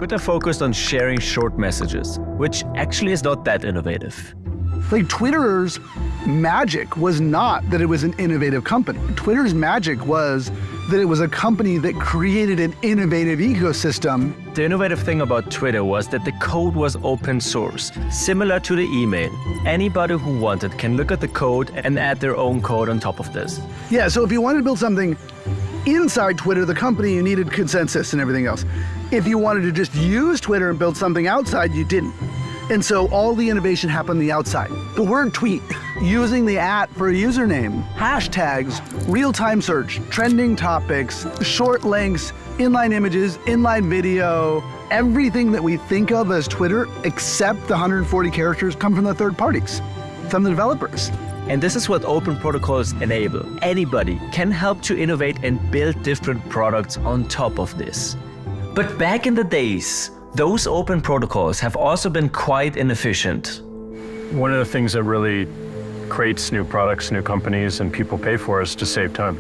Twitter focused on sharing short messages, which actually is not that innovative. Like Twitter's magic was not that it was an innovative company. Twitter's magic was that it was a company that created an innovative ecosystem. The innovative thing about Twitter was that the code was open source, similar to the email. Anybody who wanted can look at the code and add their own code on top of this. Yeah, so if you wanted to build something inside Twitter, the company, you needed consensus and everything else. If you wanted to just use Twitter and build something outside, you didn't. And so all the innovation happened on the outside. The word tweet, using the @ for a username, hashtags, real-time search, trending topics, short links, inline images, inline video, everything that we think of as Twitter, except the 140 characters, come from the third parties, from the developers. And this is what open protocols enable. Anybody can help to innovate and build different products on top of this. But back in the days, those open protocols have also been quite inefficient. One of the things that really creates new products, new companies, and people pay for is to save time.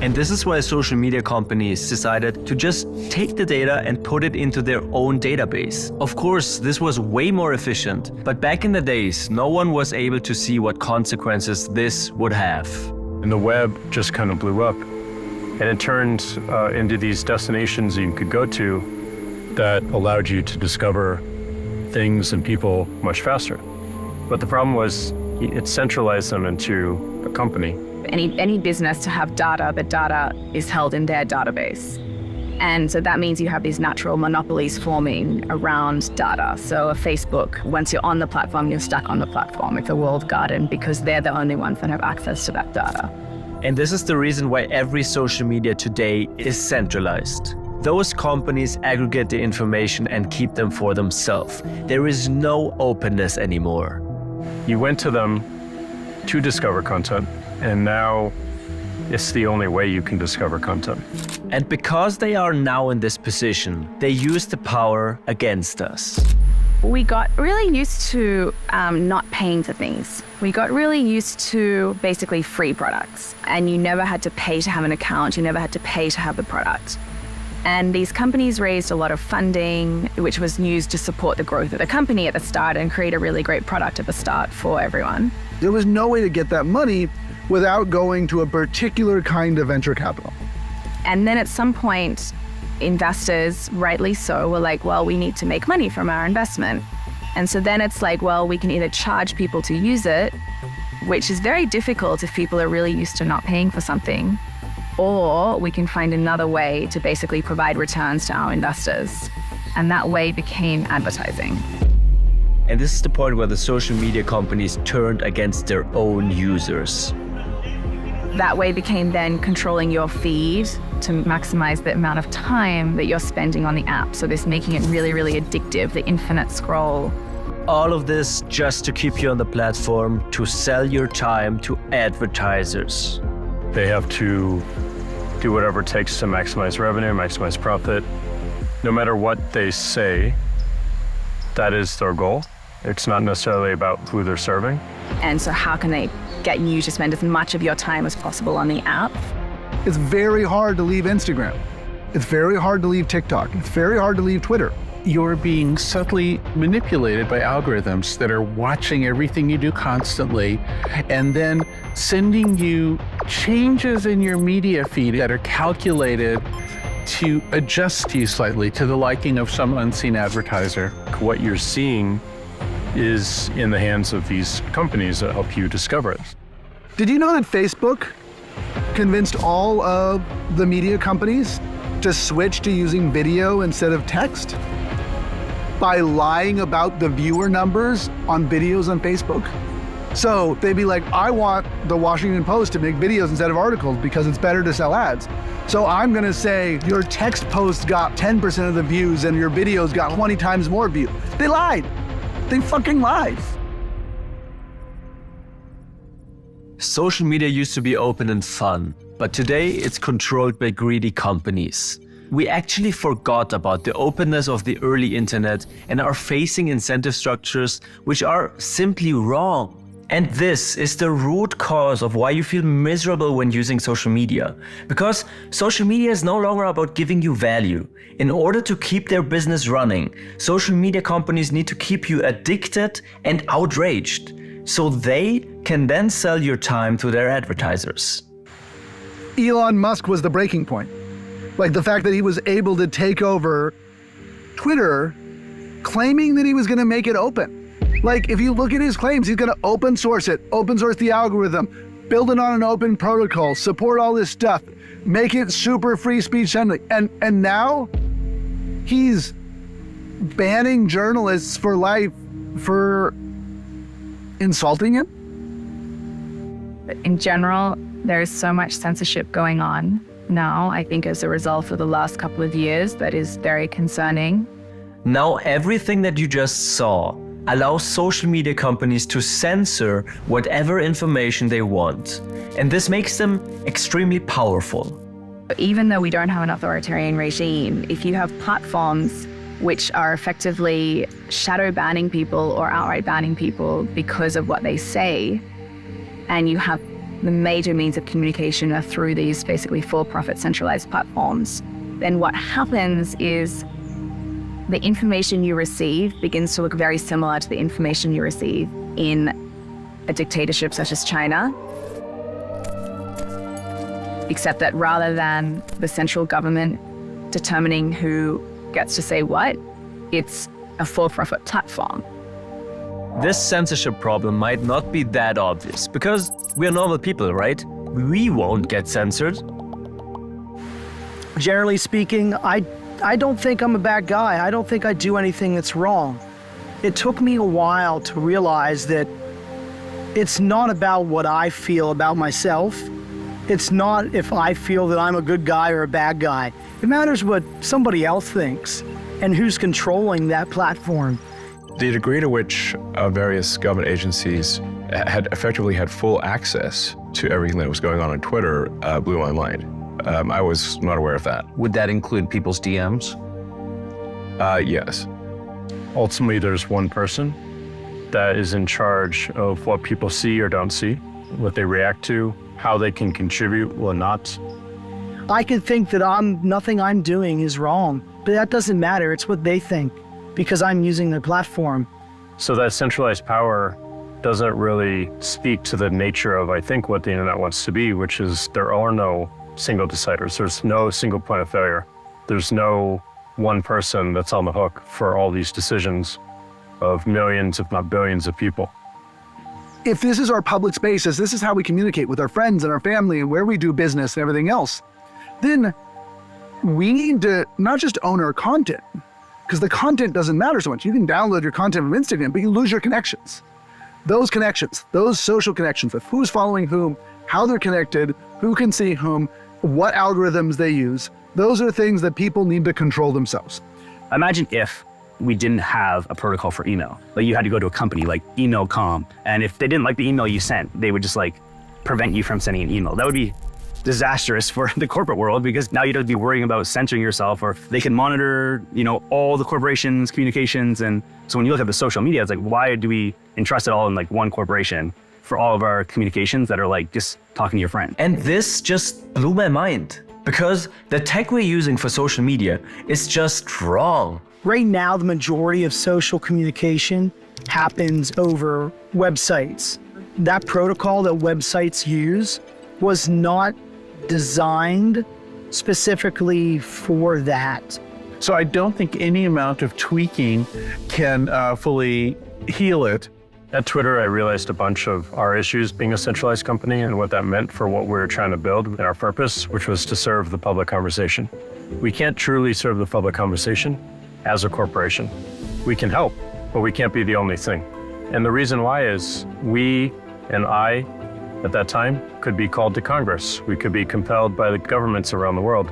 And this is why social media companies decided to just take the data and put it into their own database. Of course, this was way more efficient, but back in the days, no one was able to see what consequences this would have. And the web just kind of blew up. And it turned into these destinations you could go to that allowed you to discover things and people much faster. But the problem was it centralized them into a company. Any business to have data, the data is held in their database. And so that means you have these natural monopolies forming around data. So a Facebook, once you're on the platform, you're stuck on the platform. It's a walled garden because they're the only ones that have access to that data. And this is the reason why every social media today is centralized. Those companies aggregate the information and keep them for themselves. There is no openness anymore. You went to them to discover content, and now it's the only way you can discover content. And because they are now in this position, they use the power against us. We got really used to not paying for things. We got really used to basically free products. And you never had to pay to have an account. You never had to pay to have the product. And these companies raised a lot of funding, which was used to support the growth of the company at the start and create a really great product at the start for everyone. There was no way to get that money without going to a particular kind of venture capital. And then at some point, investors, rightly so, were like, well, we need to make money from our investment. And so then it's like, well, we can either charge people to use it, which is very difficult if people are really used to not paying for something, or we can find another way to basically provide returns to our investors. And that way became advertising. And this is the point where the social media companies turned against their own users. That way became then controlling your feed to maximize the amount of time that you're spending on the app. So this making it really, really addictive, the infinite scroll. All of this just to keep you on the platform, to sell your time to advertisers. They have to do whatever it takes to maximize revenue, maximize profit. No matter what they say, that is their goal. It's not necessarily about who they're serving. And so how can they get you to spend as much of your time as possible on the app? It's very hard to leave Instagram. It's very hard to leave TikTok. It's very hard to leave Twitter. You're being subtly manipulated by algorithms that are watching everything you do constantly and then sending you changes in your media feed that are calculated to adjust you slightly to the liking of some unseen advertiser. What you're seeing is in the hands of these companies that help you discover it. Did you know that Facebook convinced all of the media companies to switch to using video instead of text by lying about the viewer numbers on videos on Facebook? So they'd be like, I want the Washington Post to make videos instead of articles because it's better to sell ads. So I'm gonna say your text post got 10% of the views and your videos got 20 times more views. They lied. They fucking lied. Social media used to be open and fun, but today it's controlled by greedy companies. We actually forgot about the openness of the early internet and are facing incentive structures which are simply wrong. And this is the root cause of why you feel miserable when using social media. Because social media is no longer about giving you value. In order to keep their business running, social media companies need to keep you addicted and outraged, so they can then sell your time to their advertisers. Elon Musk was the breaking point. Like the fact that he was able to take over Twitter, claiming that he was going to make it open. Like, if you look at his claims, he's going to open source it, open source the algorithm, build it on an open protocol, support all this stuff, make it super free speech friendly. And now he's banning journalists for life for insulting him. But in general, there is so much censorship going on now, I think as a result of the last couple of years, that is very concerning. Now everything that you just saw allows social media companies to censor whatever information they want. And this makes them extremely powerful. Even though we don't have an authoritarian regime, if you have platforms which are effectively shadow banning people or outright banning people because of what they say, and you have the major means of communication are through these basically for-profit centralized platforms, then what happens is the information you receive begins to look very similar to the information you receive in a dictatorship such as China, except that rather than the central government determining who gets to say what, it's a for-profit platform. This censorship problem might not be that obvious because we're normal people, right? We won't get censored. Generally speaking, I don't think I'm a bad guy. I don't think I do anything that's wrong. It took me a while to realize that it's not about what I feel about myself. It's not if I feel that I'm a good guy or a bad guy. It matters what somebody else thinks and who's controlling that platform. The degree to which various government agencies had effectively had full access to everything that was going on Twitter blew my mind. I was not aware of that. Would that include people's DMs? Yes. Ultimately, there's one person that is in charge of what people see or don't see, what they react to, how they can contribute or not. I could think that nothing I'm doing is wrong, but that doesn't matter. It's what they think because I'm using their platform. So that centralized power doesn't really speak to the nature of, I think, what the internet wants to be, which is there are no single deciders. There's no single point of failure. There's no one person that's on the hook for all these decisions of millions, if not billions of people. If this is our public spaces, this is how we communicate with our friends and our family and where we do business and everything else, then we need to not just own our content, because the content doesn't matter so much. You can download your content from Instagram, but you lose your connections. Those connections, those social connections of who's following whom, how they're connected, who can see whom, what algorithms they use, those are things that people need to control themselves. Imagine if we didn't have a protocol for email. Like you had to go to a company like email.com, and if they didn't like the email you sent, they would just like prevent you from sending an email. That would be disastrous for the corporate world because now you don't be worrying about censoring yourself, or they can monitor, all the corporations' communications. And so when you look at the social media, it's like, why do we entrust it all in like one corporation for all of our communications that are like just talking to your friend? And this just blew my mind because the tech we're using for social media is just wrong. Right now, the majority of social communication happens over websites. That protocol that websites use was not designed specifically for that. So I don't think any amount of tweaking can fully heal it. At Twitter, I realized a bunch of our issues being a centralized company and what that meant for what we were trying to build and our purpose, which was to serve the public conversation. We can't truly serve the public conversation as a corporation. We can help, but we can't be the only thing. And the reason why is we and I, at that time, could be called to Congress. We could be compelled by the governments around the world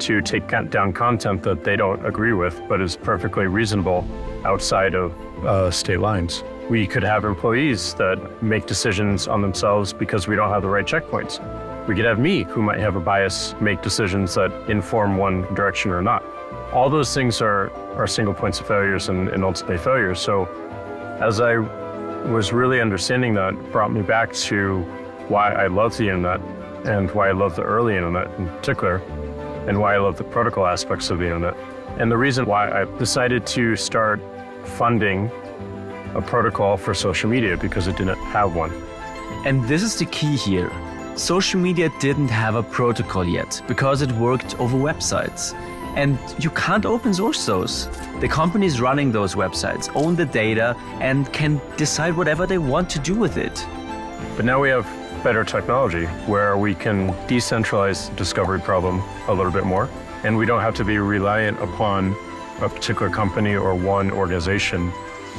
to take down content that they don't agree with, but is perfectly reasonable outside of state lines. We could have employees that make decisions on themselves because we don't have the right checkpoints. We could have me, who might have a bias, make decisions that inform one direction or not. All those things are single points of failures and ultimately failures. So as I was really understanding that brought me back to why I love the internet and why I love the early internet in particular, and why I love the protocol aspects of the internet. And the reason why I decided to start funding a protocol for social media, because it didn't have one. And this is the key here. Social media didn't have a protocol yet because it worked over websites. And you can't open source those. The companies running those websites own the data and can decide whatever they want to do with it. But now we have better technology where we can decentralize the discovery problem a little bit more, and we don't have to be reliant upon a particular company or one organization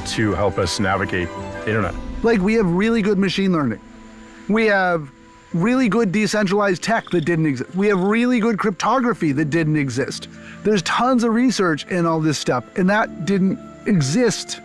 to help us navigate the internet. Like, we have really good machine learning. We have really good decentralized tech that didn't exist. We have really good cryptography that didn't exist. There's tons of research in all this stuff, and that didn't exist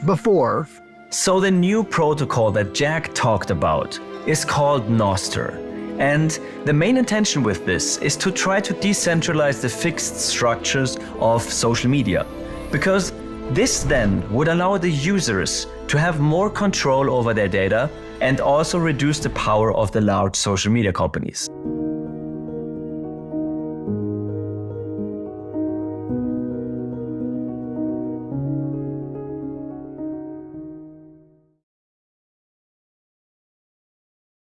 before. So the new protocol that Jack talked about is called nostr. And the main intention with this is to try to decentralize the fixed structures of social media. Because this then would allow the users to have more control over their data and also reduce the power of the large social media companies.